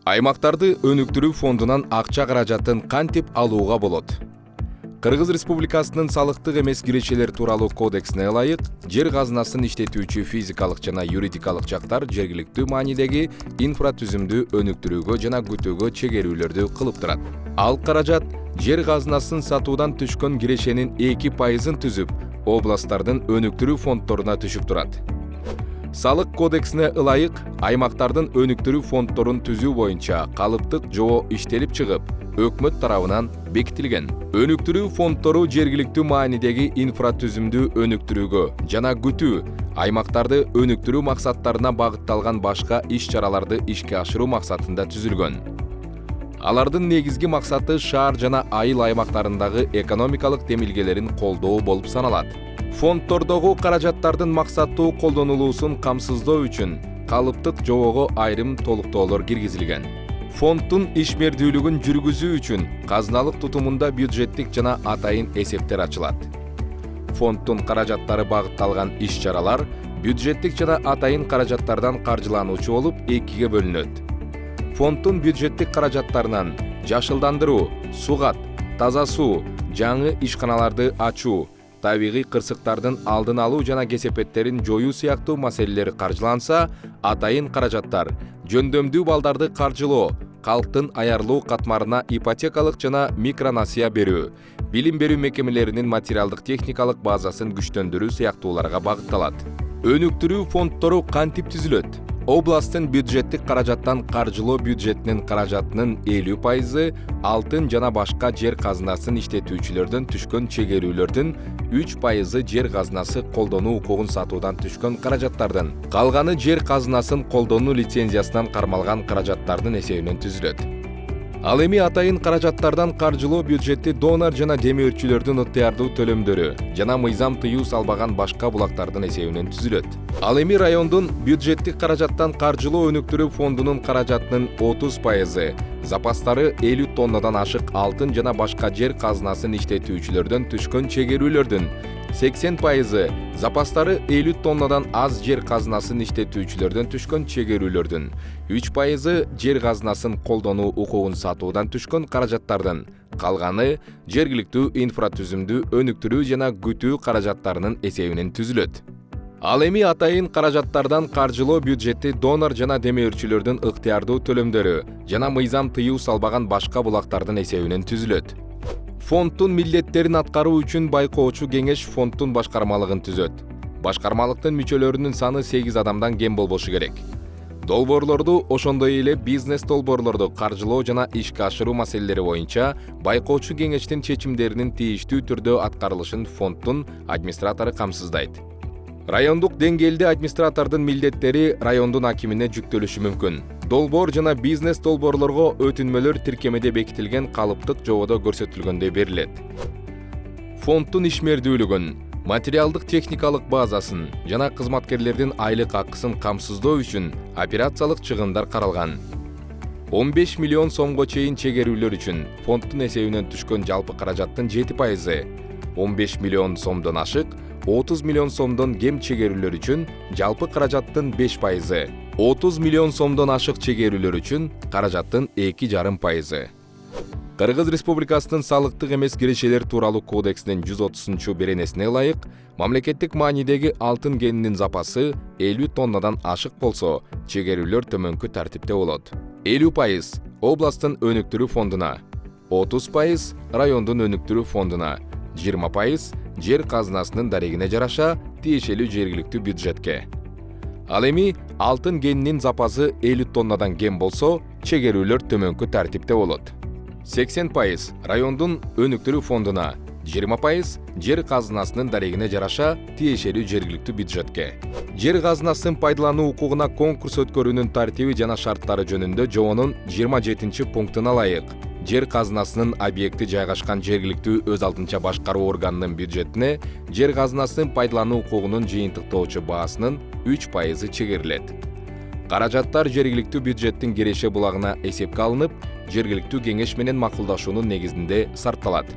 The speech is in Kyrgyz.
Аймактарды өнүктүрүү фондунан акча каражатын кантип алууга болот? Кыргыз Республикасынын салыктык эмес кирешелер тууралуу кодексине ылайык, жер казынасын иштетүүчү физикалык жана юридикалык жактар жергиликтүү маанидеги инфратүзүмдү өнүктүрүүгө жана күтүүгө чегерүүлөрдү кылып турат. Ал каражат жер казынасын сатуудан түшкөн кирешенин 2%-ын түзүп, областтардын өнүктүрүү фонддоруна түшүп турат. Салык кодексине ылайык, аймактардын өнүктүрүү фонддорун түзүү боюнча калыптык жобо иштелип чыгып, өкмөт тарабынан бекитилген. Өнүктүрүү фонддору жергиликтүү маанидеги инфратүзүмдү өнүктүрүүгө жана күтүү, аймактарды өнүктүрүү максаттарына багытталган башка иш-чараларды ишке ашыруу максатында түзүлгөн. Алардын негизги максаты шаар жана айыл аймактарындагы экономикалык демилгелерин колдоо болуп саналат. Фонддордогу каражаттардын максаттуу колдонулуусун камсыздоо үчүн калыптык жобого айрым толуктоолор киргизилген. Фонддун ишмердүүлүгүн жүргүзүү үчүн казыналык тутумунда бюджеттик жана атайын эсептер ачылат. Фонддун каражаттары багытталган иш-чаралар бюджеттик жана атайын каражаттардан каржылануучу болуп экиге бөлүнөт. Фонддун бюджеттик каражаттарынан жашылдандыруу, сугат, таза суу, жаңы ишканаларды ачуу, табигый кырсыктардын алдын алуу жана кесепеттерин жоюу сыяктуу маселелер каржыланса, атайын каражаттар жөндөмдүү балдарды каржылоо, калктын аярлуу катмарына ипотекалык жана микронасыя берүү, билим берүү мекемелеринин материалдык техникалык базасын күчтөндүрүү сыяктууларга багытталат. Өнүктүрүү фонддору кантип түзүлөт? Областтын бюджеттик каражаттан каржылоо бюджетинин каражатынын 50%, алтын жана башка жер казынасын иштетүүчүлөрдөн түшкөн чегерүүлөрдүн 3% жер казынасы колдонуу укугун сатуудан түшкөн каражаттардын, калганы жер казынасын колдонуу лицензиясынан кармалган каражаттардын эсебинен түзүлөт. Ал эми атайын каражаттардан каржылоо бюджети донор жана демөөрчүлөрдүн ыктыярдуу төлөмдөрү жана мыйзам тыюу салбаган башка булактардын эсебинен түзүлөт. Ал эми райондун бюджеттик каражаттан каржылоо өнүктүрүү фондунун каражатынын 30%, запастары 50 тоннадан ашык алтын жана башка жер казынасын иштетүүчүлөрдөн түшкөн чегерүүлөрдүн, 80%, запастары 50 тоннадан аз жер казынасын иштетүүчүлөрдөн түшкөн чегерүүлөрдүн, 3% жер казынасын колдонуу укугун сатуудан түшкөн каражаттардын, калганы жергиликтүү инфратүзүмдү өнүктүрүү жана күтүү каражаттарынын эсебинен түзүлөт. Ал эми атайын каражаттардан каржылоо бюджети донор жана демөөрчүлөрдүн ыктыярдуу төлөмдөрү жана мыйзам тыюу салбаган башка булактардын эсебинен түзүлөт. Фонддун милдеттерин аткаруу үчүн байкоочу кеңеш фонддун башкармалыгын түзөт. Башкармалыктын мүчөлөрүнүн саны 8 адамдан кем болбошу керек. Долбоорлорду, ошондой эле бизнес долбоорлорду каржылоо жана ишке ашыруу маселелери боюнча байкоочу кеңештин чечимдеринин тийиштүү түрдө аткарылышын фонддун администратору камсыздайт. Райондук деңгээлде администратордун милдеттери райондун акимине жүктөлүшү мүмкүн. Долбоор жана бизнес долбоорлорго өтүнмөлөр тиркемеде бекитилген калыптык жободо көрсөтүлгөндөй берилет. Фонддун ишмердүүлүгүн, материалдык техникалык базасын жана кызматкерлердин айлык акысын камсыздоо үчүн операциялык чыгымдар каралган. 15 миллион сомго чейин чегерүүлөр үчүн фонддун эсебинен түшкөн жалпы каражаттын 7%, 15 миллион сомдон ашык 30 миллион сомдон кем чегерүүлөр үчүн жалпы каражаттын 5%, 30 миллион сомдон ашык чегерүүлөр үчүн каражаттын 2,5%. Кыргыз Республикасынын салыктык эмес кирешелер тууралуу кодексинин 130-беренесине ылайык, мамлекеттик маанидеги алтын кенинин запасы 50 тоннадан ашык болсо, чегерүүлөр төмөнкү тартипте болот. 50% областтын өнүктүрүү фондуна, 30% райондун өнүктүрүү фондуна, 20% жер казынасынын дарегине жараша тиешелүү жергиликтүү бюджетке. Ал эми алтын кенинин запасы 50 тоннадан кем болсо, чегерүүлөр төмөнкү тартипте болот. 80% райондун өнүктүрүү фондуна, 20% жер казынасынын дарегине жараша тиешелүү жергиликтүү бюджетке. Жер казынасын пайдалануу укугуна конкурс өткөрүүнүн тартиби жана шарттары жөнүндө жобонун 27-пунктуна ылайык, жер казынасынын объекти жайгашкан жергиликтүү өз алдынча башкаруу органынын бюджетине жер казынасын пайдалануу укугунун жыйынтыктоочу баасынын 3% чегерилет. Каражаттар жергиликтүү бюджеттин киреше булагына эсепке алынып, жергиликтүү кеңеш менен макулдашуунун негизинде сарпталат.